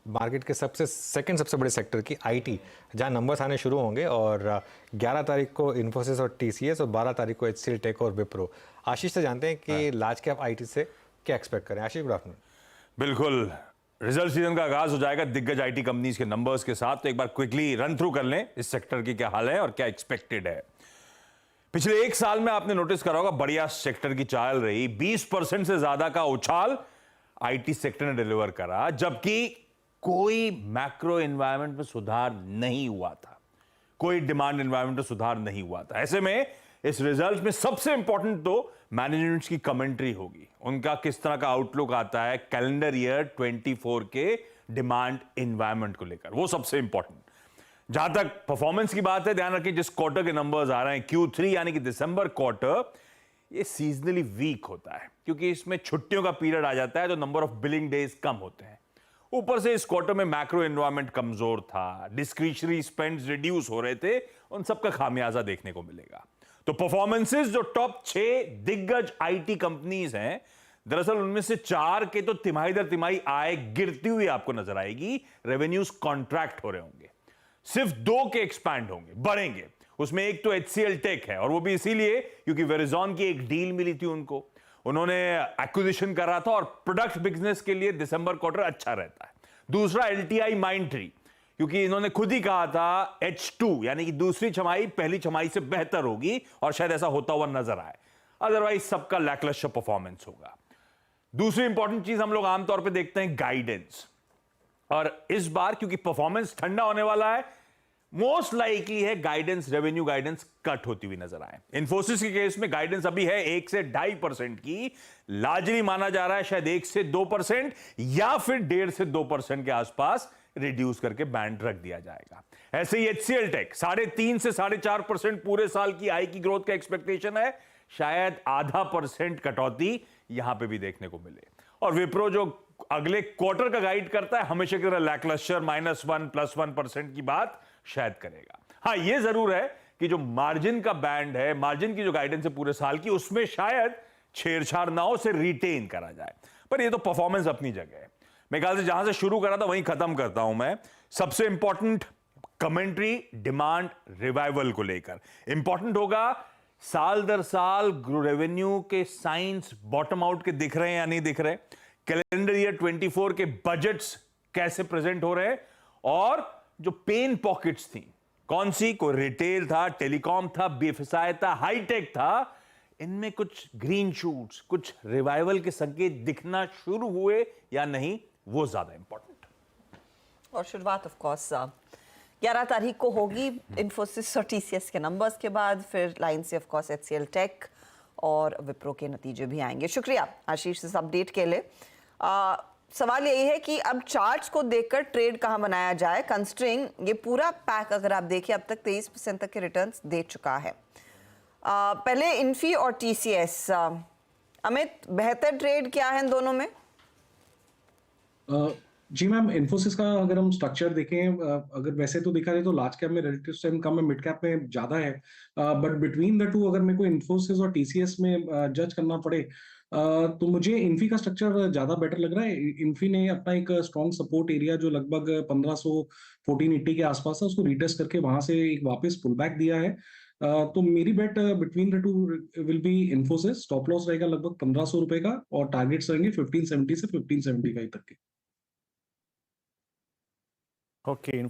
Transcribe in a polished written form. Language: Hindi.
मार्केट के सेकंड सबसे बड़े सेक्टर की आईटी, जहां नंबर्स आने शुरू होंगे। और 11 तारीख को इन्फोसिस और टीसीएस और 12 तारीख को एचसीएल टेक और विप्रो। आशीष से जानते हैं कि लार्ज कैप आईटी से क्या एक्सपेक्ट करें। आशीष, गुड आफ्टरनून। बिल्कुल, रिजल्ट सीजन का आगाज हो जाएगा दिग्गज आईटी कंपनीज के नंबर्स के साथ। तो एक बार क्विकली रन थ्रू कर लें इस सेक्टर की क्या हाल है और क्या एक्सपेक्टेड है। पिछले एक साल में आपने नोटिस करा होगा, बढ़िया सेक्टर की चाल रही। 20% से ज्यादा का उछाल आईटी सेक्टर ने डिलीवर करा, जबकि कोई मैक्रो एनवायरनमेंट में सुधार नहीं हुआ था, कोई डिमांड एनवायरनमेंट में सुधार नहीं हुआ था। ऐसे में इस रिजल्ट में सबसे इंपॉर्टेंट तो मैनेजमेंट की कमेंट्री होगी, उनका किस तरह का आउटलुक आता है कैलेंडर ईयर 24 के डिमांड एनवायरनमेंट को लेकर, वो सबसे इंपॉर्टेंट। जहां तक परफॉर्मेंस की बात है, ध्यान रखिए जिस क्वार्टर के नंबर्स आ रहे हैं Q3 यानी कि दिसंबर क्वार्टर, ये सीजनली वीक होता है क्योंकि इसमें छुट्टियों का पीरियड आ जाता है, तो नंबर ऑफ बिलिंग डेज कम होते हैं। ऊपर से इस क्वार्टर में मैक्रो एनवायरनमेंट कमजोर था, डिस्क्रिशनरी स्पेंड्स रिड्यूस हो रहे थे, उन सबका खामियाजा देखने को मिलेगा। तो परफॉर्मेंसेस जो टॉप 6 दिग्गज आईटी कंपनीज हैं, दरअसल उनमें से 4 के तो तिमाही दर तिमाही आय गिरती हुई आपको नजर आएगी, रेवेन्यूज कॉन्ट्रैक्ट हो रहे होंगे। सिर्फ 2 के एक्सपैंड होंगे, बढ़ेंगे। उसमें एक तो एचसीएल टेक है, और वो भी इसीलिए क्योंकि वेरिजॉन की एक डील मिली थी उनको, उन्होंने एक्विजिशन करा था और प्रोडक्ट बिजनेस के लिए दिसंबर क्वार्टर अच्छा रहता है। दूसरा एलटीआई माइंडट्री, क्योंकि इन्होंने खुद ही कहा था H2 यानी कि दूसरी छमाही पहली छमाही से बेहतर होगी, और शायद ऐसा होता हुआ नजर आए। अदरवाइज सबका लैकलस्टर परफॉर्मेंस होगा। दूसरी इंपॉर्टेंट चीज हम लोग आमतौर पर देखते हैं गाइडेंस, और इस बार क्योंकि परफॉर्मेंस ठंडा होने वाला है, मोस्ट लाइकली है गाइडेंस, रेवेन्यू गाइडेंस कट होती हुई नजर आए। इन्फोसिस के केस में गाइडेंस अभी है 1 से 2.5% की, लार्जली माना जा रहा है शायद 1 से 2% या फिर 1.5 से 2% के आसपास रिड्यूस करके बैंड रख दिया जाएगा। ऐसे ही एचसीएल टेक 3.5 से 4.5% पूरे साल की आय की ग्रोथ का एक्सपेक्टेशन है, शायद 0.5% कटौती यहां पे भी देखने को मिले। और विप्रो जो अगले क्वार्टर का गाइड करता है, हमेशा की तरह लैकलस्टर -1 +1% की बात शायद करेगा। हां, यह जरूर है कि जो मार्जिन का बैंड है, मार्जिन की जो गाइडेंस है पूरे साल की, उसमें शायद छेड़छाड़ ना हो, से रिटेन करा जाए। पर यह तो परफॉर्मेंस अपनी जगह है। मैं ख्याल से जहां से शुरू करा था वहीं खत्म करता हूं मैं। सबसे इंपॉर्टेंट कमेंट्री डिमांड रिवाइवल को लेकर इंपॉर्टेंट होगा। साल दर साल रेवेन्यू के साइंस बॉटम आउट के दिख रहे हैं या नहीं दिख रहे, कैलेंडर ईयर 24 के बजट्स कैसे प्रेजेंट हो रहे हैं, और जो पेन पॉकेट्स थी कौन सी, कोई रिटेल था, टेलीकॉम था, बीएफएसआई था, हाईटेक था, इनमें कुछ ग्रीन शूट्स, कुछ रिवाइवल के संकेत दिखना शुरू हुए या नहीं, वो ज्यादा इंपॉर्टेंट। और शुरुआत ऑफ कोर्स 11 तारीख को होगी इन्फोसिस और टीसीएस के नंबर्स के बाद, फिर लाइन से ऑफ कोर्स एचसीएल टेक और विप्रो के नतीजे भी आएंगे। शुक्रिया आशीष इस अपडेट के लिए। सवाल यही है कि अब चार्ट्स को देखकर ट्रेड कहां बनाया जाए, कंस्ट्रिंग ये पूरा पैक अगर आप देखिए अब तक 23% तक के रिटर्न्स दे चुका है। पहले इन्फी और टीसीएस, अमित बेहतर ट्रेड क्या है इन दोनों में? जी मैम, इन्फोसिस का अगर हम स्ट्रक्चर देखें, अगर वैसे तो देखा जाए तो लार्ज कैप में रिलेटिव स्ट्रेंथ कम है, मिड कैप में ज्यादा है, बट बिटवीन द टू अगर मेरे को इन्फोसिस और टीसीएस में जज करना पड़े, तो मुझे इन्फी का स्ट्रक्चर ज्यादा बेटर लग रहा है। इन्फी ने अपना एक स्ट्रॉन्ग सपोर्ट एरिया जो लगभग 1580 के आसपास है, उसको रिटेस्ट करके वहां से एक वापस पुल बैक दिया है। तो मेरी bet between the two will be Infosys. Stop loss रहेगा लगभग 1500 रुपए का, और टारगेट्स रहेंगे 1570 से 1575 तक के। ओके।